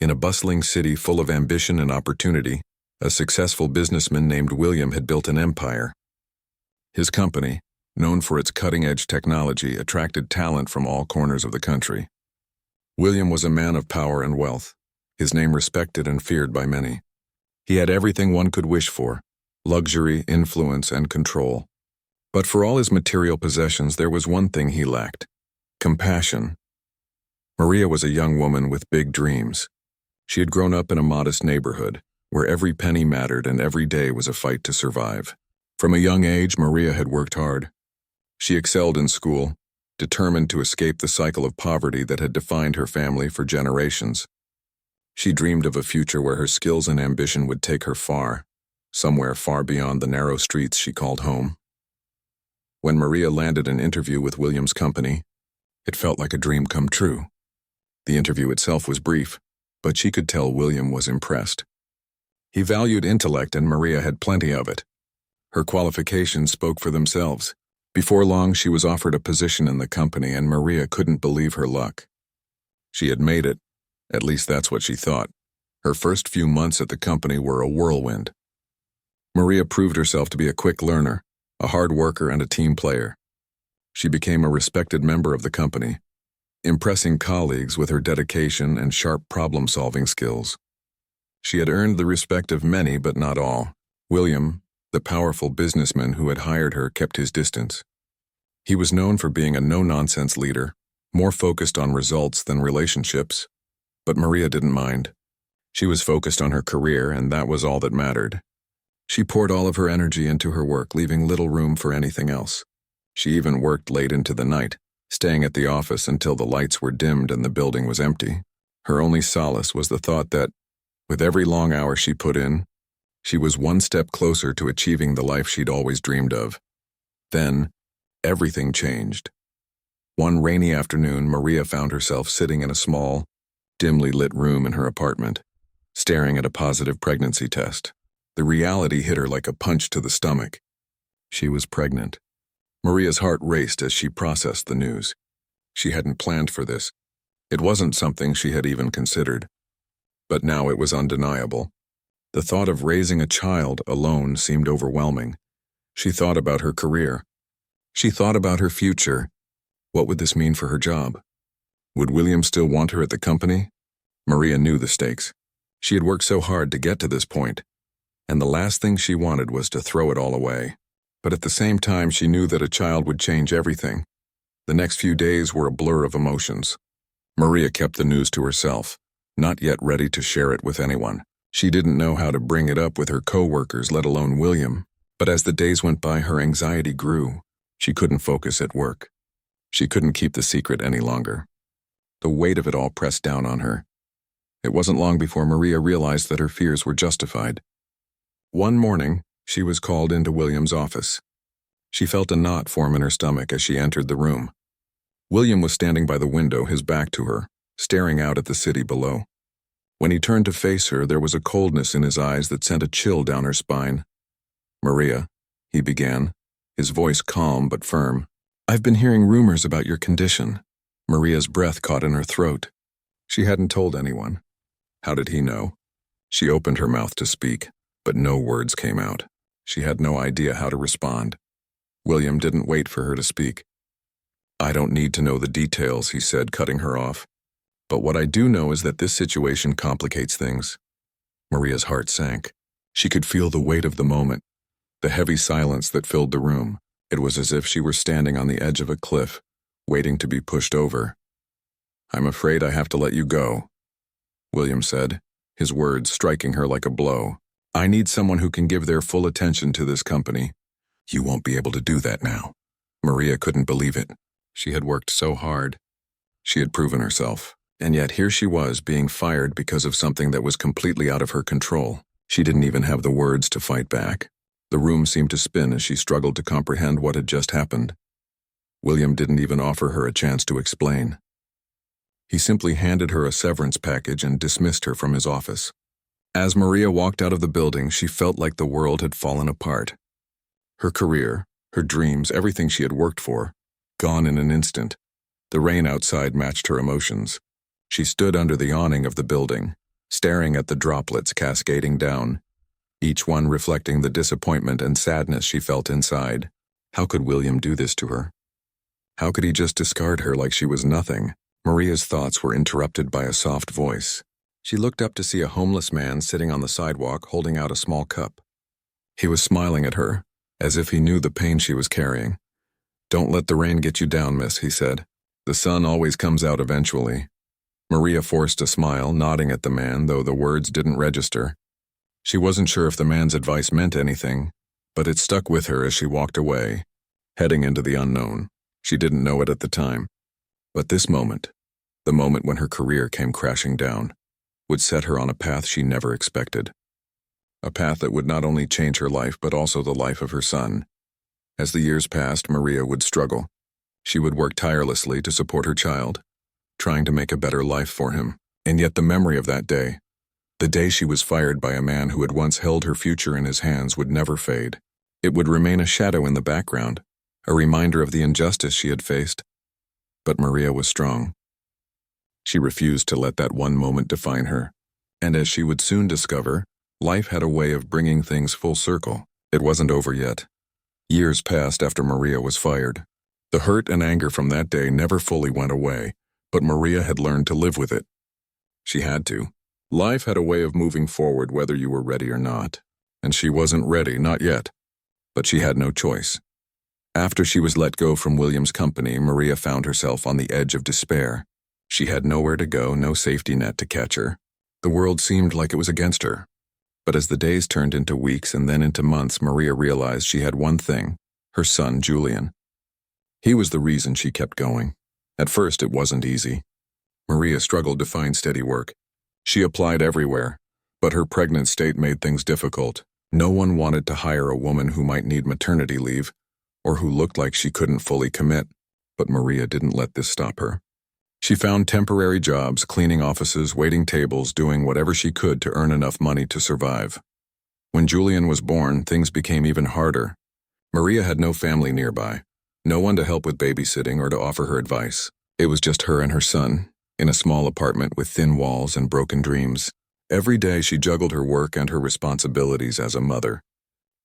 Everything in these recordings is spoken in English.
In a bustling city full of ambition and opportunity, a successful businessman named William had built an empire. His company, known for its cutting-edge technology, attracted talent from all corners of the country. William was a man of power and wealth, his name respected and feared by many. He had everything one could wish for: luxury, influence, and control. But for all his material possessions, there was one thing he lacked: compassion. Maria was a young woman with big dreams. She had grown up in a modest neighborhood, where every penny mattered and every day was a fight to survive. From a young age, Maria had worked hard. She excelled in school, determined to escape the cycle of poverty that had defined her family for generations. She dreamed of a future where her skills and ambition would take her far, somewhere far beyond the narrow streets she called home. When Maria landed an interview with William's company, it felt like a dream come true. The interview itself was brief, but she could tell William was impressed. He valued intellect, and Maria had plenty of it. Her qualifications spoke for themselves. Before long, she was offered a position in the company, and Maria couldn't believe her luck. She had made it. At least that's what she thought. Her first few months at the company were a whirlwind. Maria proved herself to be a quick learner, a hard worker, and a team player. She became a respected member of the company, impressing colleagues with her dedication and sharp problem-solving skills. She had earned the respect of many, but not all. William, the powerful businessman who had hired her, kept his distance. He was known for being a no-nonsense leader, more focused on results than relationships. But Maria didn't mind. She was focused on her career, and that was all that mattered. She poured all of her energy into her work, leaving little room for anything else. She even worked late into the night, staying at the office until the lights were dimmed and the building was empty. Her only solace was the thought that, with every long hour she put in, she was one step closer to achieving the life she'd always dreamed of. Then, everything changed. One rainy afternoon, Maria found herself sitting in a small, dimly lit room in her apartment, staring at a positive pregnancy test. The reality hit her like a punch to the stomach. She was pregnant. Maria's heart raced as she processed the news. She hadn't planned for this. It wasn't something she had even considered. But now it was undeniable. The thought of raising a child alone seemed overwhelming. She thought about her career. She thought about her future. What would this mean for her job? Would William still want her at the company? Maria knew the stakes. She had worked so hard to get to this point, and the last thing she wanted was to throw it all away. But at the same time, she knew that a child would change everything. The next few days were a blur of emotions. Maria kept the news to herself, not yet ready to share it with anyone. She didn't know how to bring it up with her co-workers, let alone William. But as the days went by, her anxiety grew. She couldn't focus at work. She couldn't keep the secret any longer. The weight of it all pressed down on her. It wasn't long before Maria realized that her fears were justified. One morning, she was called into William's office. She felt a knot form in her stomach as she entered the room. William was standing by the window, his back to her, staring out at the city below. When he turned to face her, there was a coldness in his eyes that sent a chill down her spine. "Maria," he began, his voice calm but firm. "I've been hearing rumors about your condition." Maria's breath caught in her throat. She hadn't told anyone. How did he know? She opened her mouth to speak, but no words came out. She had no idea how to respond. William didn't wait for her to speak. "I don't need to know the details," he said, cutting her off. "But what I do know is that this situation complicates things." Maria's heart sank. She could feel the weight of the moment, the heavy silence that filled the room. It was as if she were standing on the edge of a cliff, waiting to be pushed over. "I'm afraid I have to let you go," William said, his words striking her like a blow. "I need someone who can give their full attention to this company." "You won't be able to do that now." Maria couldn't believe it. She had worked so hard. She had proven herself. And yet here she was being fired because of something that was completely out of her control. She didn't even have the words to fight back. The room seemed to spin as she struggled to comprehend what had just happened. William didn't even offer her a chance to explain. He simply handed her a severance package and dismissed her from his office. As Maria walked out of the building, she felt like the world had fallen apart. Her career, her dreams, everything she had worked for, gone in an instant. The rain outside matched her emotions. She stood under the awning of the building, staring at the droplets cascading down, each one reflecting the disappointment and sadness she felt inside. How could William do this to her? How could he just discard her like she was nothing? Maria's thoughts were interrupted by a soft voice. She looked up to see a homeless man sitting on the sidewalk holding out a small cup. He was smiling at her, as if he knew the pain she was carrying. "Don't let the rain get you down, miss," he said. "The sun always comes out eventually." Maria forced a smile, nodding at the man, though the words didn't register. She wasn't sure if the man's advice meant anything, but it stuck with her as she walked away, heading into the unknown. She didn't know it at the time. But this moment, the moment when her career came crashing down, would set her on a path she never expected. A path that would not only change her life but also the life of her son. As the years passed, Maria would struggle. She would work tirelessly to support her child, trying to make a better life for him. And yet the memory of that day, the day she was fired by a man who had once held her future in his hands, would never fade. It would remain a shadow in the background, a reminder of the injustice she had faced. But Maria was strong. She refused to let that one moment define her. And as she would soon discover, life had a way of bringing things full circle. It wasn't over yet. Years passed after Maria was fired. The hurt and anger from that day never fully went away, but Maria had learned to live with it. She had to. Life had a way of moving forward whether you were ready or not. And she wasn't ready, not yet. But she had no choice. After she was let go from William's company, Maria found herself on the edge of despair. She had nowhere to go, no safety net to catch her. The world seemed like it was against her. But as the days turned into weeks and then into months, Maria realized she had one thing: her son, Julian. He was the reason she kept going. At first, it wasn't easy. Maria struggled to find steady work. She applied everywhere, but her pregnant state made things difficult. No one wanted to hire a woman who might need maternity leave, or who looked like she couldn't fully commit. But Maria didn't let this stop her. She found temporary jobs, cleaning offices, waiting tables, doing whatever she could to earn enough money to survive. When Julian was born, things became even harder. Maria had no family nearby, no one to help with babysitting or to offer her advice. It was just her and her son, in a small apartment with thin walls and broken dreams. Every day she juggled her work and her responsibilities as a mother.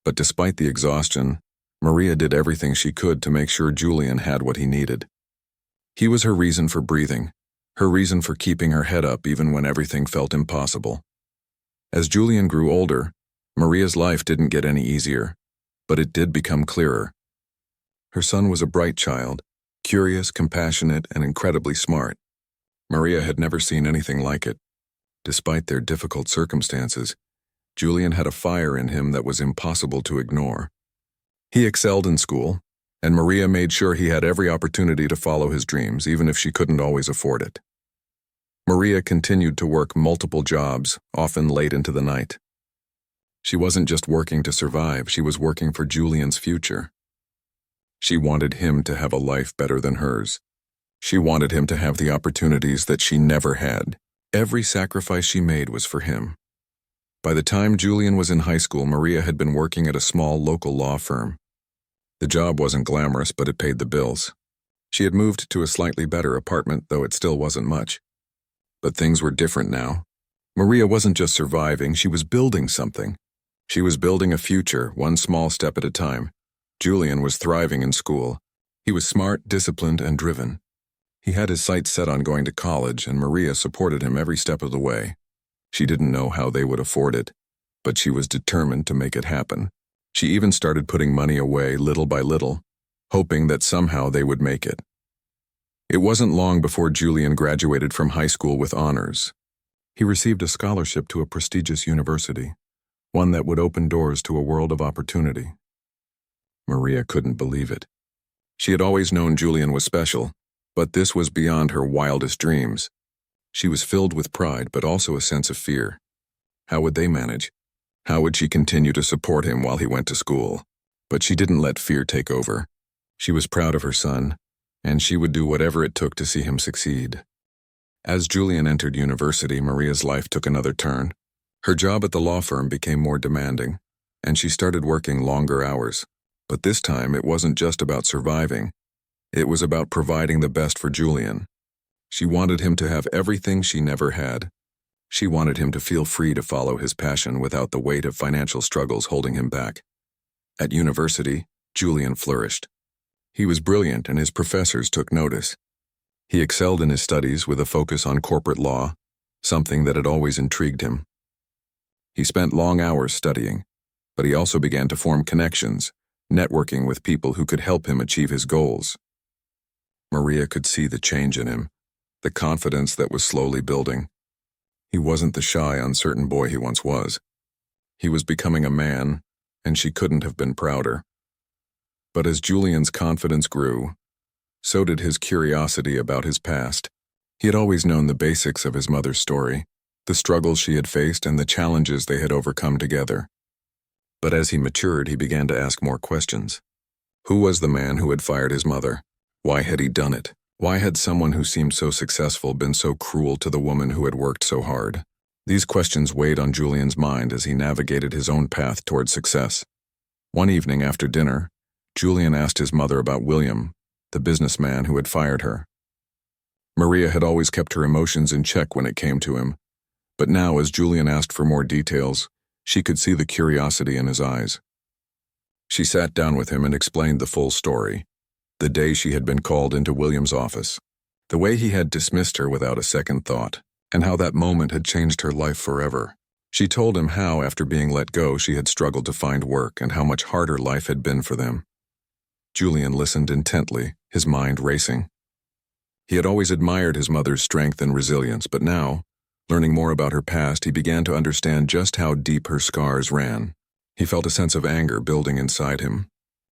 But despite the exhaustion, Maria did everything she could to make sure Julian had what he needed. He was her reason for breathing, her reason for keeping her head up even when everything felt impossible. As Julian grew older, Maria's life didn't get any easier, but it did become clearer. Her son was a bright child, curious, compassionate, and incredibly smart. Maria had never seen anything like it. Despite their difficult circumstances, Julian had a fire in him that was impossible to ignore. He excelled in school, and Maria made sure he had every opportunity to follow his dreams, even if she couldn't always afford it. Maria continued to work multiple jobs, often late into the night. She wasn't just working to survive, she was working for Julian's future. She wanted him to have a life better than hers. She wanted him to have the opportunities that she never had. Every sacrifice she made was for him. By the time Julian was in high school, Maria had been working at a small local law firm. The job wasn't glamorous, but it paid the bills. She had moved to a slightly better apartment, though it still wasn't much. But things were different now. Maria wasn't just surviving, she was building something. She was building a future, one small step at a time. Julian was thriving in school. He was smart, disciplined, and driven. He had his sights set on going to college, and Maria supported him every step of the way. She didn't know how they would afford it, but she was determined to make it happen. She even started putting money away little by little, hoping that somehow they would make it. It wasn't long before Julian graduated from high school with honors. He received a scholarship to a prestigious university, one that would open doors to a world of opportunity. Maria couldn't believe it. She had always known Julian was special, but this was beyond her wildest dreams. She was filled with pride, but also a sense of fear. How would they manage? How would she continue to support him while he went to school? But she didn't let fear take over. She was proud of her son, and she would do whatever it took to see him succeed. As Julian entered university, Maria's life took another turn. Her job at the law firm became more demanding, and she started working longer hours. But this time, it wasn't just about surviving. It was about providing the best for Julian. She wanted him to have everything she never had. She wanted him to feel free to follow his passion without the weight of financial struggles holding him back. At university, Julian flourished. He was brilliant and his professors took notice. He excelled in his studies with a focus on corporate law, something that had always intrigued him. He spent long hours studying, but he also began to form connections, networking with people who could help him achieve his goals. Maria could see the change in him, the confidence that was slowly building. He wasn't the shy, uncertain boy he once was. He was becoming a man, and she couldn't have been prouder. But as Julian's confidence grew, so did his curiosity about his past. He had always known the basics of his mother's story, the struggles she had faced and the challenges they had overcome together. But as he matured, he began to ask more questions. Who was the man who had fired his mother? Why had he done it? Why had someone who seemed so successful been so cruel to the woman who had worked so hard? These questions weighed on Julian's mind as he navigated his own path toward success. One evening after dinner, Julian asked his mother about William, the businessman who had fired her. Maria had always kept her emotions in check when it came to him, but now as Julian asked for more details, she could see the curiosity in his eyes. She sat down with him and explained the full story. The day she had been called into William's office, the way he had dismissed her without a second thought, and how that moment had changed her life forever. She told him how, after being let go, she had struggled to find work and how much harder life had been for them. Julian listened intently, his mind racing. He had always admired his mother's strength and resilience, but now, learning more about her past, he began to understand just how deep her scars ran. He felt a sense of anger building inside him.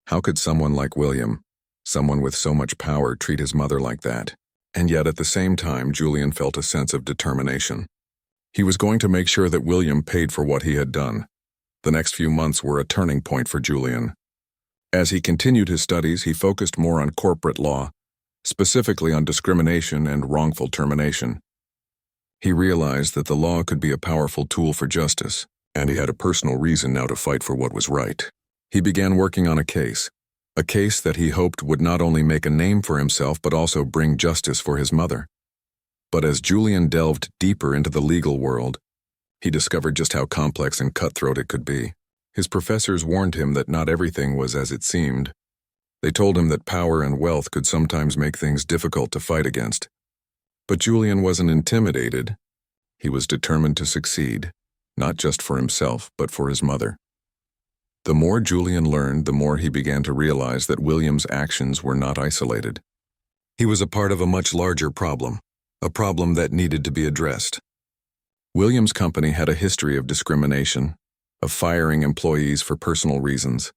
How could someone like William, someone with so much power, treat his mother like that? And yet at the same time, Julian felt a sense of determination. He was going to make sure that William paid for what he had done. The next few months were a turning point for Julian. As he continued his studies, he focused more on corporate law, specifically on discrimination and wrongful termination. He realized that the law could be a powerful tool for justice, and he had a personal reason now to fight for what was right. He began working on a case that he hoped would not only make a name for himself but also bring justice for his mother. But as Julian delved deeper into the legal world, he discovered just how complex and cutthroat it could be. His professors warned him that not everything was as it seemed. They told him that power and wealth could sometimes make things difficult to fight against. But Julian wasn't intimidated. He was determined to succeed, not just for himself, but for his mother. The more Julian learned, the more he began to realize that William's actions were not isolated. He was a part of a much larger problem, a problem that needed to be addressed. William's company had a history of discrimination, of firing employees for personal reasons,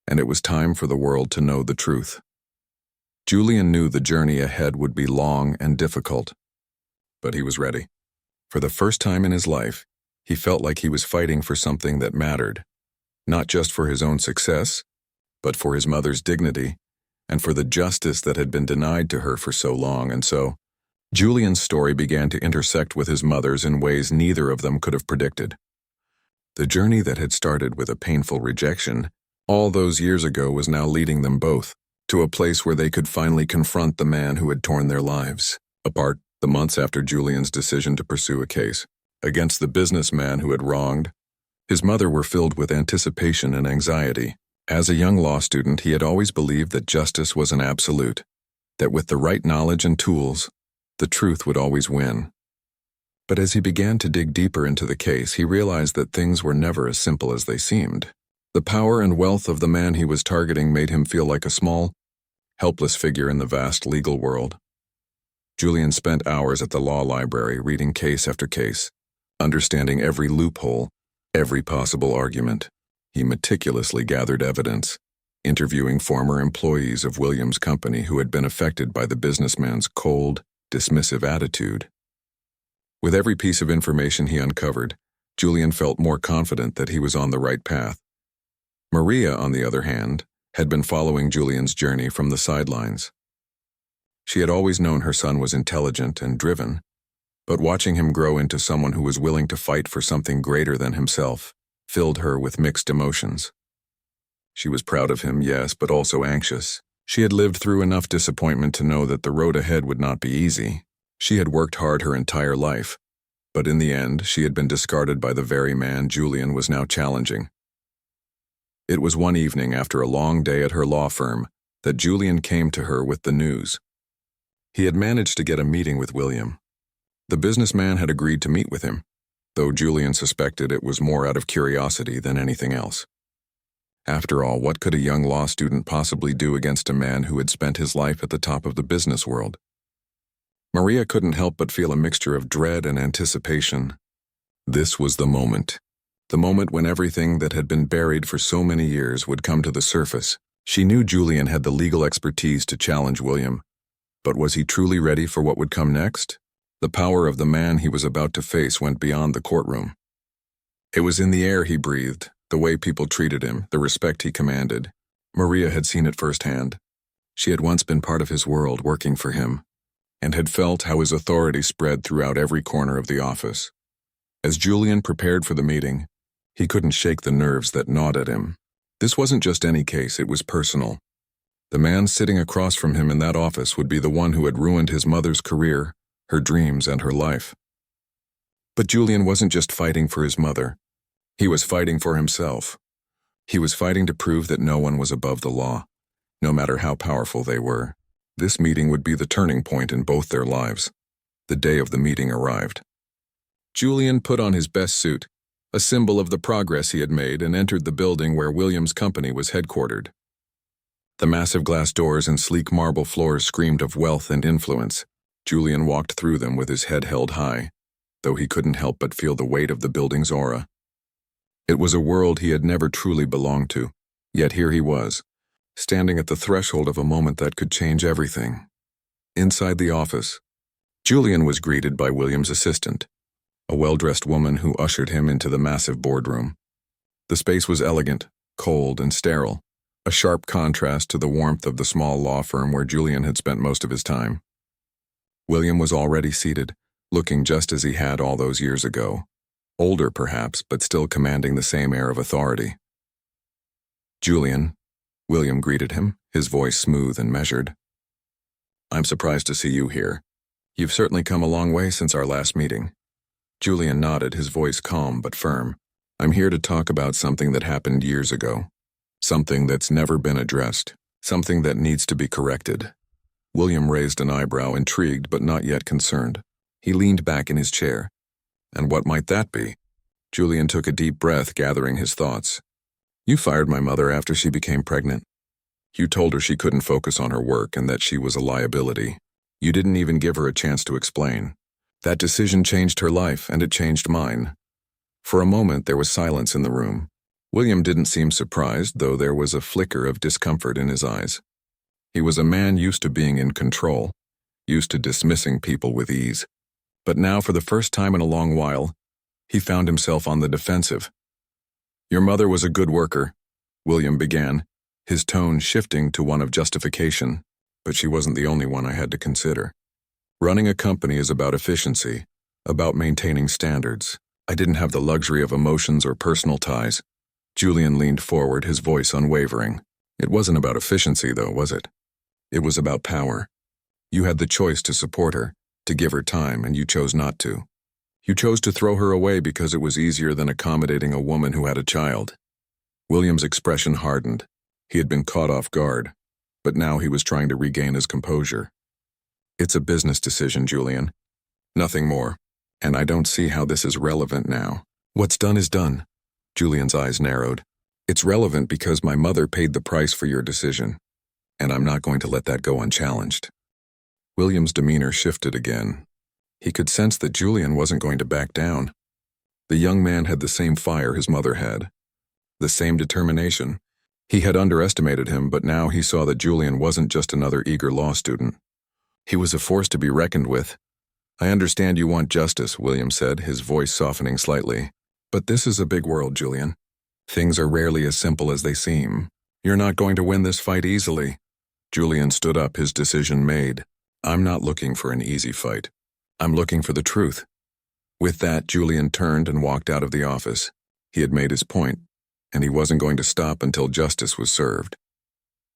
and it was time for the world to know the truth. Julian knew the journey ahead would be long and difficult, but he was ready. For the first time in his life, he felt like he was fighting for something that mattered, not just for his own success, but for his mother's dignity and for the justice that had been denied to her for so long. And so, Julian's story began to intersect with his mother's in ways neither of them could have predicted. The journey that had started with a painful rejection all those years ago was now leading them both to a place where they could finally confront the man who had torn their lives apart. The months after Julian's decision to pursue a case against the businessman who had wronged his mother were filled with anticipation and anxiety. As a young law student, he had always believed that justice was an absolute, that with the right knowledge and tools, the truth would always win. But as he began to dig deeper into the case, he realized that things were never as simple as they seemed. The power and wealth of the man he was targeting made him feel like a small, helpless figure in the vast legal world. Julian spent hours at the law library reading case after case, understanding every loophole, every possible argument. He meticulously gathered evidence, interviewing former employees of William's company who had been affected by the businessman's cold, dismissive attitude. With every piece of information he uncovered, Julian felt more confident that he was on the right path. Maria, on the other hand, had been following Julian's journey from the sidelines. She had always known her son was intelligent and driven, but watching him grow into someone who was willing to fight for something greater than himself filled her with mixed emotions. She was proud of him, yes, but also anxious. She had lived through enough disappointment to know that the road ahead would not be easy. She had worked hard her entire life, But in the end, she had been discarded by the very man Julian was now challenging. It was one evening after a long day at her law firm that Julian came to her with the news. He had managed to get a meeting with William. The businessman had agreed to meet with him, though Julian suspected it was more out of curiosity than anything else. After all, what could a young law student possibly do against a man who had spent his life at the top of the business world? Maria couldn't help but feel a mixture of dread and anticipation. This was the moment when everything that had been buried for so many years would come to the surface. She knew Julian had the legal expertise to challenge William, but was he truly ready for what would come next? The power of the man he was about to face went beyond the courtroom. It was in the air he breathed, the way people treated him, the respect he commanded. Maria had seen it firsthand. She had once been part of his world, working for him, and had felt how his authority spread throughout every corner of the office. As Julian prepared for the meeting, he couldn't shake the nerves that gnawed at him. This wasn't just any case, it was personal. The man sitting across from him in that office would be the one who had ruined his mother's career, her dreams, and her life. But Julian wasn't just fighting for his mother. He was fighting for himself. He was fighting to prove that no one was above the law, no matter how powerful they were. This meeting would be the turning point in both their lives. The day of the meeting arrived. Julian put on his best suit, a symbol of the progress he had made, and entered the building where William's company was headquartered. The massive glass doors and sleek marble floors screamed of wealth and influence. Julian walked through them with his head held high, though he couldn't help but feel the weight of the building's aura. It was a world he had never truly belonged to, yet here he was, standing at the threshold of a moment that could change everything. Inside the office, Julian was greeted by William's assistant, a well-dressed woman who ushered him into the massive boardroom. The space was elegant, cold, and sterile, a sharp contrast to the warmth of the small law firm where Julian had spent most of his time. William was already seated, looking just as he had all those years ago. Older, perhaps, but still commanding the same air of authority. "Julian," William greeted him, his voice smooth and measured. "I'm surprised to see you here. You've certainly come a long way since our last meeting." Julian nodded, his voice calm but firm. "I'm here to talk about something that happened years ago. Something that's never been addressed. Something that needs to be corrected." William raised an eyebrow, intrigued but not yet concerned. He leaned back in his chair. "And what might that be?" Julian took a deep breath, gathering his thoughts. "You fired my mother after she became pregnant. You told her she couldn't focus on her work and that she was a liability. You didn't even give her a chance to explain. That decision changed her life, and it changed mine." For a moment there was silence in the room. William didn't seem surprised, though there was a flicker of discomfort in his eyes. He was a man used to being in control, used to dismissing people with ease. But now, for the first time in a long while, he found himself on the defensive. "Your mother was a good worker," William began, his tone shifting to one of justification. "But she wasn't the only one I had to consider. Running a company is about efficiency, about maintaining standards. I didn't have the luxury of emotions or personal ties." Julian leaned forward, his voice unwavering. "It wasn't about efficiency, though, was it? It was about power. You had the choice to support her, to give her time, and you chose not to. You chose to throw her away because it was easier than accommodating a woman who had a child." William's expression hardened. He had been caught off guard, but now he was trying to regain his composure. "It's a business decision, Julian. Nothing more. And I don't see how this is relevant now. What's done is done." Julian's eyes narrowed. "It's relevant because my mother paid the price for your decision, and I'm not going to let that go unchallenged." William's demeanor shifted again. He could sense that Julian wasn't going to back down. The young man had the same fire his mother had, the same determination. He had underestimated him, but now he saw that Julian wasn't just another eager law student. He was a force to be reckoned with. "I understand you want justice," William said, his voice softening slightly. "But this is a big world, Julian. Things are rarely as simple as they seem. You're not going to win this fight easily." Julian stood up, his decision made. "I'm not looking for an easy fight. I'm looking for the truth." With that, Julian turned and walked out of the office. He had made his point, and he wasn't going to stop until justice was served.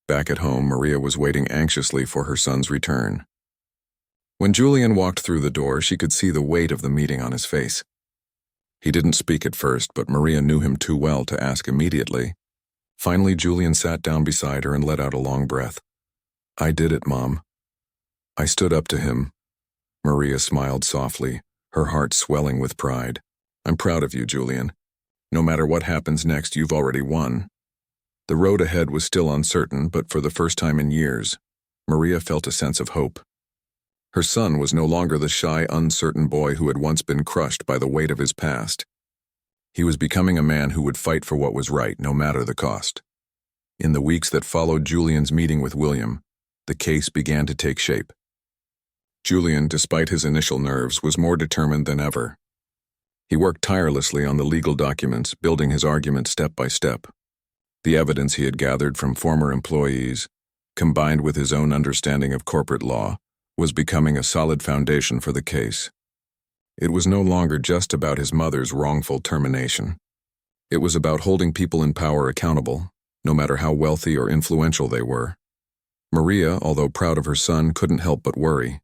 Back at home, Maria was waiting anxiously for her son's return. When Julian walked through the door, she could see the weight of the meeting on his face. He didn't speak at first, but Maria knew him too well to ask immediately. Finally, Julian sat down beside her and let out a long breath. "I did it, Mom." I stood up to him. Maria smiled softly, her heart swelling with pride. "I'm proud of you, Julian. No matter what happens next, you've already won." The road ahead was still uncertain, but for the first time in years, Maria felt a sense of hope. Her son was no longer the shy, uncertain boy who had once been crushed by the weight of his past. He was becoming a man who would fight for what was right, no matter the cost. In the weeks that followed Julian's meeting with William, the case began to take shape. Julian, despite his initial nerves, was more determined than ever. He worked tirelessly on the legal documents, building his argument step by step. The evidence he had gathered from former employees, combined with his own understanding of corporate law, was becoming a solid foundation for the case. It was no longer just about his mother's wrongful termination. It was about holding people in power accountable, no matter how wealthy or influential they were. Maria, although proud of her son, couldn't help but worry.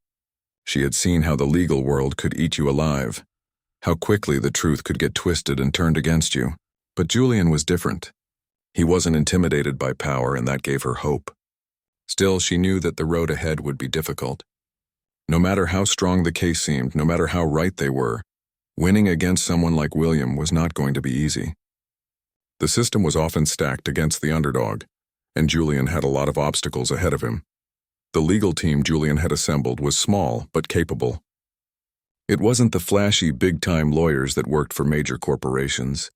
She had seen how the legal world could eat you alive, how quickly the truth could get twisted and turned against you. But Julian was different. He wasn't intimidated by power, and that gave her hope. Still, she knew that the road ahead would be difficult. No matter how strong the case seemed, no matter how right they were, winning against someone like William was not going to be easy. The system was often stacked against the underdog, and Julian had a lot of obstacles ahead of him. The legal team Julian had assembled was small but capable. It wasn't the flashy, big-time lawyers that worked for major corporations.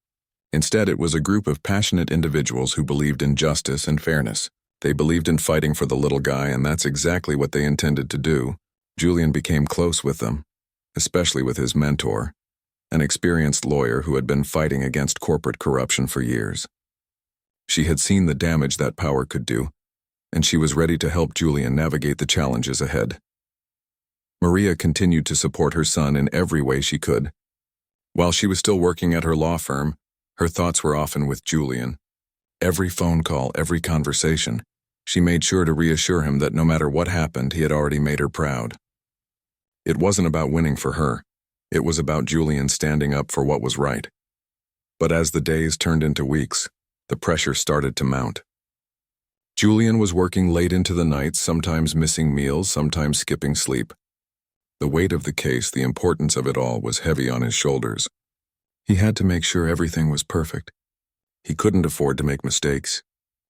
Instead, it was a group of passionate individuals who believed in justice and fairness. They believed in fighting for the little guy, and that's exactly what they intended to do. Julian became close with them, especially with his mentor, an experienced lawyer who had been fighting against corporate corruption for years. She had seen the damage that power could do, and she was ready to help Julian navigate the challenges ahead. Maria continued to support her son in every way she could. While she was still working at her law firm, her thoughts were often with Julian. Every phone call, every conversation, she made sure to reassure him that no matter what happened, he had already made her proud. It wasn't about winning for her. It was about Julian standing up for what was right. But as the days turned into weeks, the pressure started to mount. Julian was working late into the night, sometimes missing meals, sometimes skipping sleep. The weight of the case, the importance of it all, was heavy on his shoulders. He had to make sure everything was perfect. He couldn't afford to make mistakes.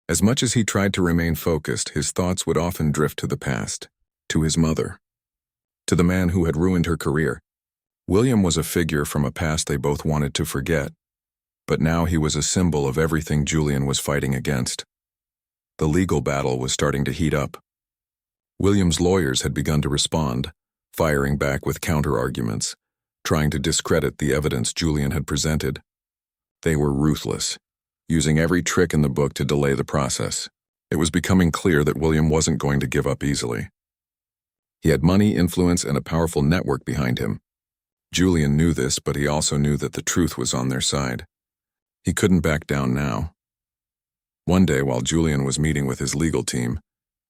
As much as he tried to remain focused, his thoughts would often drift to the past, to his mother, to the man who had ruined her career. William was a figure from a past they both wanted to forget, but now he was a symbol of everything Julian was fighting against. The legal battle was starting to heat up. William's lawyers had begun to respond, firing back with counter-arguments, trying to discredit the evidence Julian had presented. They were ruthless, using every trick in the book to delay the process. It was becoming clear that William wasn't going to give up easily. He had money, influence, and a powerful network behind him. Julian knew this, but he also knew that the truth was on their side. He couldn't back down now. One day, while Julian was meeting with his legal team,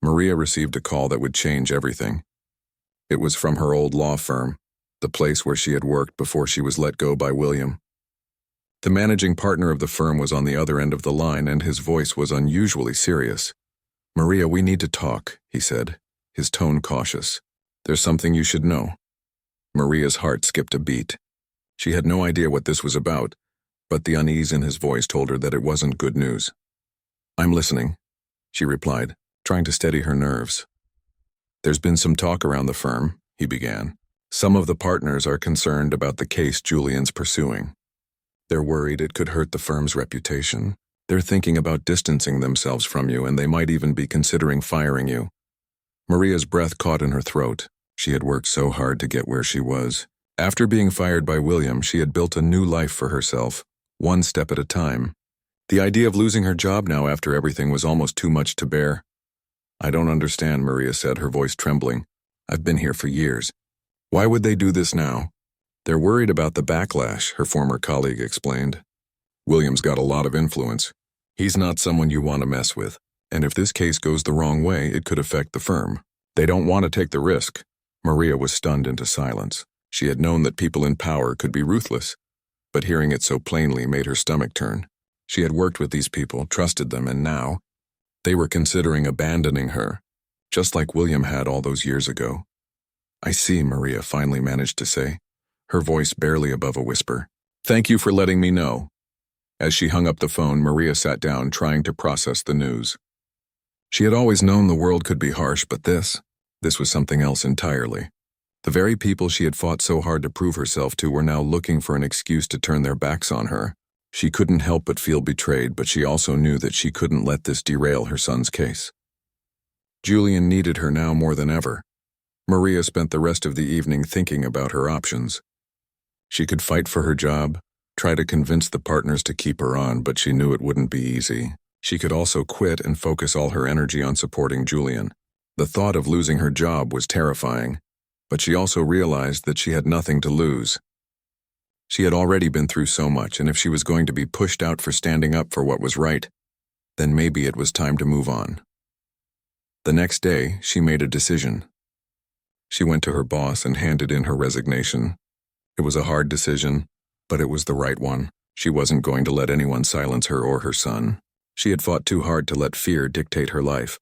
Maria received a call that would change everything. It was from her old law firm, the place where she had worked before she was let go by William. The managing partner of the firm was on the other end of the line, and his voice was unusually serious. "Maria, we need to talk," he said, his tone cautious. "There's something you should know." Maria's heart skipped a beat. She had no idea what this was about, but the unease in his voice told her that it wasn't good news. "I'm listening," she replied, trying to steady her nerves. "There's been some talk around the firm," he began. "Some of the partners are concerned about the case Julian's pursuing. They're worried it could hurt the firm's reputation. They're thinking about distancing themselves from you, and they might even be considering firing you." Maria's breath caught in her throat. She had worked so hard to get where she was. After being fired by William, she had built a new life for herself, one step at a time. The idea of losing her job now after everything was almost too much to bear. "I don't understand," Maria said, her voice trembling. "I've been here for years. Why would they do this now?" "They're worried about the backlash," her former colleague explained. "William's got a lot of influence. He's not someone you want to mess with. And if this case goes the wrong way, it could affect the firm. They don't want to take the risk." Maria was stunned into silence. She had known that people in power could be ruthless, but hearing it so plainly made her stomach turn. She had worked with these people, trusted them, and now they were considering abandoning her, just like William had all those years ago. "I see," Maria finally managed to say, her voice barely above a whisper. "Thank you for letting me know." As she hung up the phone, Maria sat down, trying to process the news. She had always known the world could be harsh, but this was something else entirely. The very people she had fought so hard to prove herself to were now looking for an excuse to turn their backs on her. She couldn't help but feel betrayed, but she also knew that she couldn't let this derail her son's case. Julian needed her now more than ever. Maria spent the rest of the evening thinking about her options. She could fight for her job, try to convince the partners to keep her on, but she knew it wouldn't be easy. She could also quit and focus all her energy on supporting Julian. The thought of losing her job was terrifying, but she also realized that she had nothing to lose. She had already been through so much, and if she was going to be pushed out for standing up for what was right, then maybe it was time to move on. The next day, she made a decision. She went to her boss and handed in her resignation. It was a hard decision, but it was the right one. She wasn't going to let anyone silence her or her son. She had fought too hard to let fear dictate her life.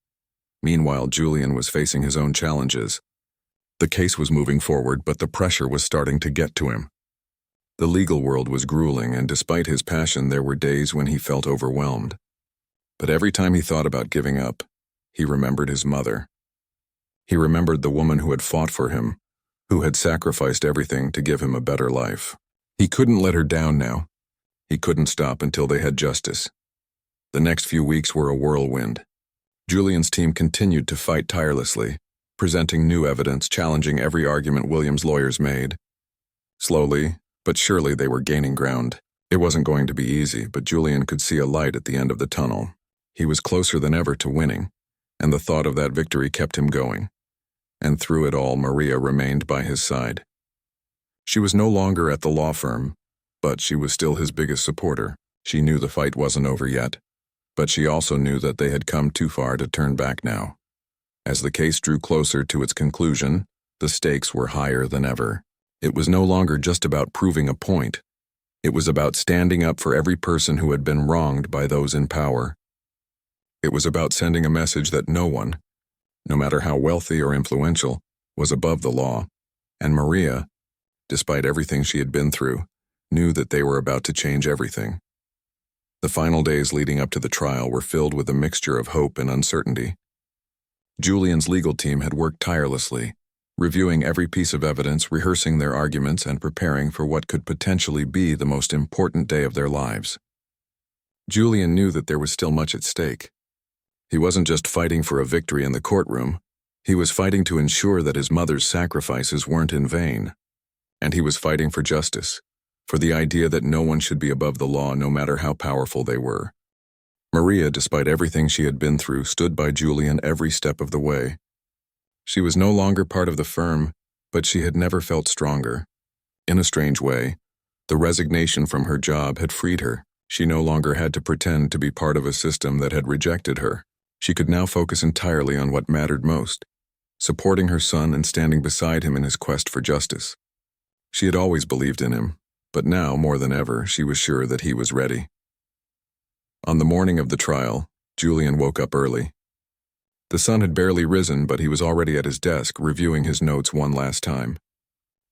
Meanwhile, Julian was facing his own challenges. The case was moving forward, but the pressure was starting to get to him. The legal world was grueling, and despite his passion, there were days when he felt overwhelmed. But every time he thought about giving up, he remembered his mother. He remembered the woman who had fought for him, who had sacrificed everything to give him a better life. He couldn't let her down now. He couldn't stop until they had justice. The next few weeks were a whirlwind. Julian's team continued to fight tirelessly, presenting new evidence, challenging every argument William's lawyers made. Slowly, but surely they were gaining ground. It wasn't going to be easy, but Julian could see a light at the end of the tunnel. He was closer than ever to winning, and the thought of that victory kept him going. And through it all, Maria remained by his side. She was no longer at the law firm, but she was still his biggest supporter. She knew the fight wasn't over yet, but she also knew that they had come too far to turn back now. As the case drew closer to its conclusion, the stakes were higher than ever. It was no longer just about proving a point. It was about standing up for every person who had been wronged by those in power. It was about sending a message that no one, no matter how wealthy or influential, was above the law. And Maria, despite everything she had been through, knew that they were about to change everything. The final days leading up to the trial were filled with a mixture of hope and uncertainty. Julian's legal team had worked tirelessly, reviewing every piece of evidence, rehearsing their arguments, and preparing for what could potentially be the most important day of their lives. Julian knew that there was still much at stake. He wasn't just fighting for a victory in the courtroom. He was fighting to ensure that his mother's sacrifices weren't in vain. And he was fighting for justice, for the idea that no one should be above the law no matter how powerful they were. Maria, despite everything she had been through, stood by Julian every step of the way. She was no longer part of the firm, but she had never felt stronger. In a strange way, the resignation from her job had freed her. She no longer had to pretend to be part of a system that had rejected her. She could now focus entirely on what mattered most, supporting her son and standing beside him in his quest for justice. She had always believed in him, but now, more than ever, she was sure that he was ready. On the morning of the trial, Julian woke up early. The sun had barely risen, but he was already at his desk, reviewing his notes one last time.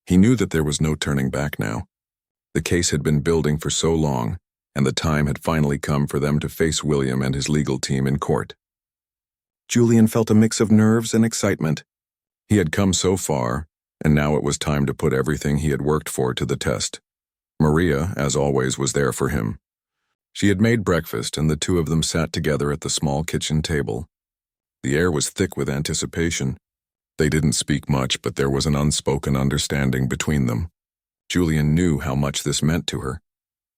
He knew that there was no turning back now. The case had been building for so long, and the time had finally come for them to face William and his legal team in court. Julian felt a mix of nerves and excitement. He had come so far, and now it was time to put everything he had worked for to the test. Maria, as always, was there for him. She had made breakfast, and the two of them sat together at the small kitchen table. The air was thick with anticipation. They didn't speak much, but there was an unspoken understanding between them. Julian knew how much this meant to her,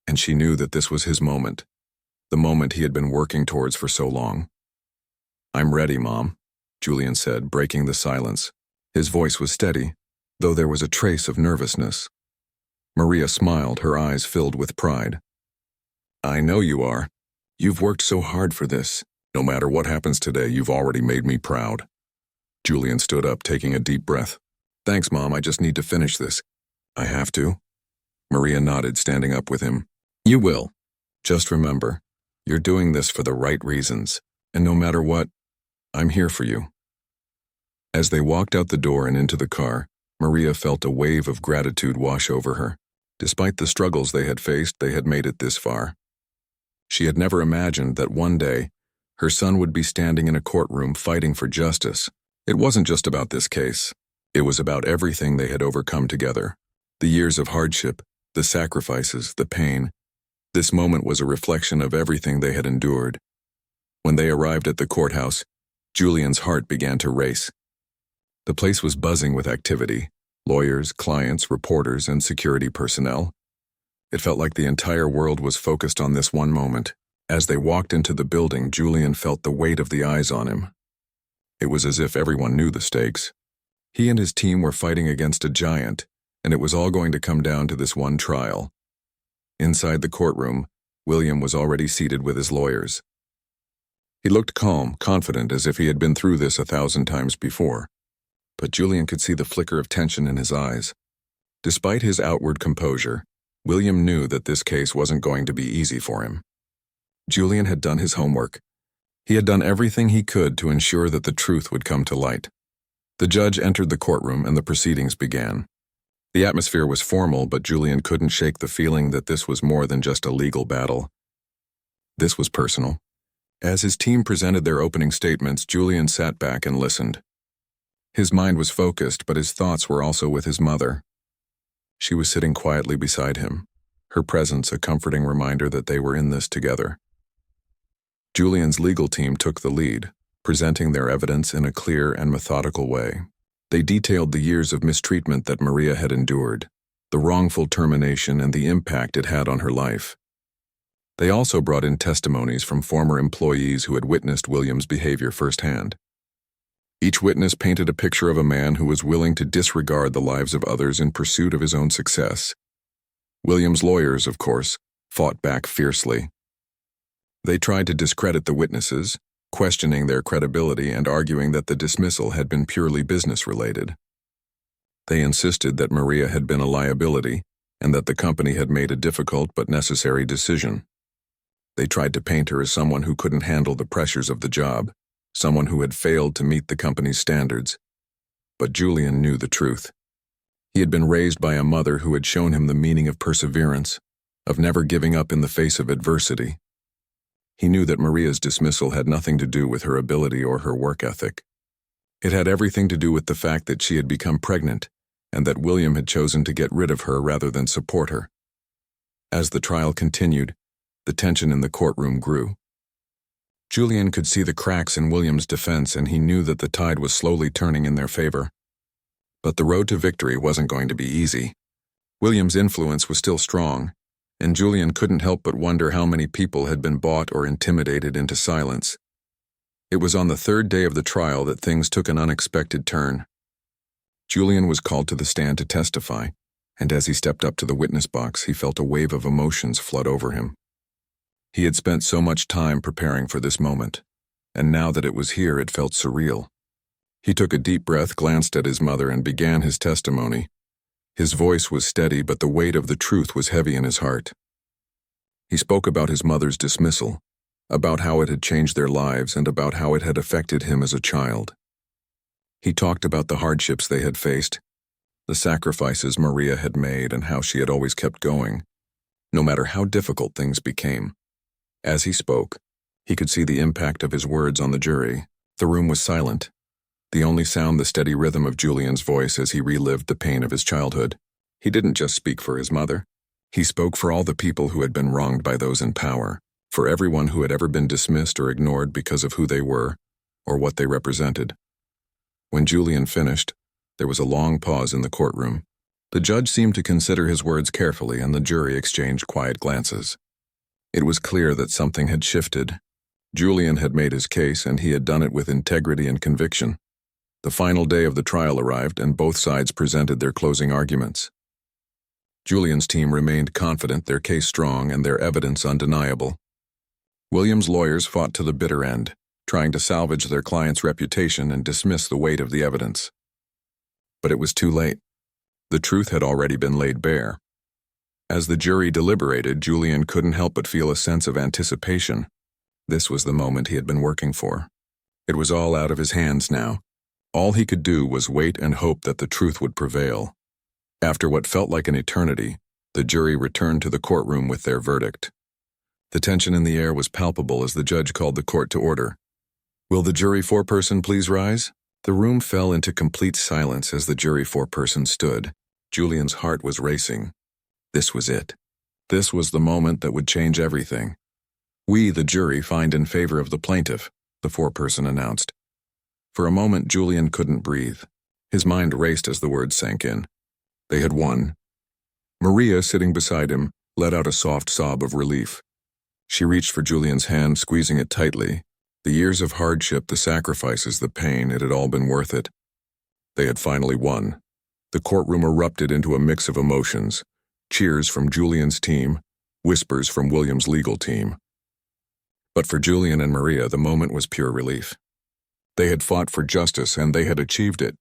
and she knew that this was his moment, the moment he had been working towards for so long. "I'm ready, Mom," Julian said, breaking the silence. His voice was steady, though there was a trace of nervousness. Maria smiled, her eyes filled with pride. "I know you are. You've worked so hard for this. No matter what happens today, you've already made me proud." Julian stood up, taking a deep breath. Thanks, Mom, I just need to finish this. I have to? Maria nodded, standing up with him. You will. Just remember, you're doing this for the right reasons, and no matter what, I'm here for you. As they walked out the door and into the car, Maria felt a wave of gratitude wash over her. Despite the struggles they had faced, they had made it this far. She had never imagined that one day, her son would be standing in a courtroom fighting for justice. It wasn't just about this case. It was about everything they had overcome together. The years of hardship, the sacrifices, the pain. This moment was a reflection of everything they had endured. When they arrived at the courthouse, Julian's heart began to race. The place was buzzing with activity. Lawyers, clients, reporters, and security personnel. It felt like the entire world was focused on this one moment. As they walked into the building, Julian felt the weight of the eyes on him. It was as if everyone knew the stakes. He and his team were fighting against a giant, and it was all going to come down to this one trial. Inside the courtroom, William was already seated with his lawyers. He looked calm, confident, as if he had been through this 1,000 times before. But Julian could see the flicker of tension in his eyes. Despite his outward composure, William knew that this case wasn't going to be easy for him. Julian had done his homework. He had done everything he could to ensure that the truth would come to light. The judge entered the courtroom and the proceedings began. The atmosphere was formal, but Julian couldn't shake the feeling that this was more than just a legal battle. This was personal. As his team presented their opening statements, Julian sat back and listened. His mind was focused, but his thoughts were also with his mother. She was sitting quietly beside him, her presence a comforting reminder that they were in this together. Julian's legal team took the lead, presenting their evidence in a clear and methodical way. They detailed the years of mistreatment that Maria had endured, the wrongful termination, and the impact it had on her life. They also brought in testimonies from former employees who had witnessed William's behavior firsthand. Each witness painted a picture of a man who was willing to disregard the lives of others in pursuit of his own success. William's lawyers, of course, fought back fiercely. They tried to discredit the witnesses, questioning their credibility and arguing that the dismissal had been purely business-related. They insisted that Maria had been a liability and that the company had made a difficult but necessary decision. They tried to paint her as someone who couldn't handle the pressures of the job, someone who had failed to meet the company's standards. But Julian knew the truth. He had been raised by a mother who had shown him the meaning of perseverance, of never giving up in the face of adversity. He knew that Maria's dismissal had nothing to do with her ability or her work ethic. It had everything to do with the fact that she had become pregnant and that William had chosen to get rid of her rather than support her. As the trial continued, the tension in the courtroom grew. Julian could see the cracks in William's defense, and he knew that the tide was slowly turning in their favor. But the road to victory wasn't going to be easy. William's influence was still strong, and Julian couldn't help but wonder how many people had been bought or intimidated into silence. It was on the third day of the trial that things took an unexpected turn. Julian was called to the stand to testify, and as he stepped up to the witness box, he felt a wave of emotions flood over him. He had spent so much time preparing for this moment, and now that it was here, it felt surreal. He took a deep breath, glanced at his mother, and began his testimony. His voice was steady, but the weight of the truth was heavy in his heart. He spoke about his mother's dismissal, about how it had changed their lives, and about how it had affected him as a child. He talked about the hardships they had faced, the sacrifices Maria had made, and how she had always kept going, no matter how difficult things became. As he spoke, he could see the impact of his words on the jury. The room was silent, the only sound the steady rhythm of Julian's voice as he relived the pain of his childhood. He didn't just speak for his mother. He spoke for all the people who had been wronged by those in power, for everyone who had ever been dismissed or ignored because of who they were or what they represented. When Julian finished, there was a long pause in the courtroom. The judge seemed to consider his words carefully, and the jury exchanged quiet glances. It was clear that something had shifted. Julian had made his case, and he had done it with integrity and conviction. The final day of the trial arrived, and both sides presented their closing arguments. Julian's team remained confident, their case strong, and their evidence undeniable. William's lawyers fought to the bitter end, trying to salvage their client's reputation and dismiss the weight of the evidence. But it was too late. The truth had already been laid bare. As the jury deliberated, Julian couldn't help but feel a sense of anticipation. This was the moment he had been working for. It was all out of his hands now. All he could do was wait and hope that the truth would prevail. After what felt like an eternity, the jury returned to the courtroom with their verdict. The tension in the air was palpable as the judge called the court to order. "Will the jury foreperson please rise?" The room fell into complete silence as the jury foreperson stood. Julian's heart was racing. This was it. This was the moment that would change everything. "We, the jury, find in favor of the plaintiff," the foreperson announced. For a moment, Julian couldn't breathe. His mind raced as the words sank in. They had won. Maria, sitting beside him, let out a soft sob of relief. She reached for Julian's hand, squeezing it tightly. The years of hardship, the sacrifices, the pain, it had all been worth it. They had finally won. The courtroom erupted into a mix of emotions. Cheers from Julian's team, whispers from William's legal team. But for Julian and Maria, the moment was pure relief. They had fought for justice, and they had achieved it.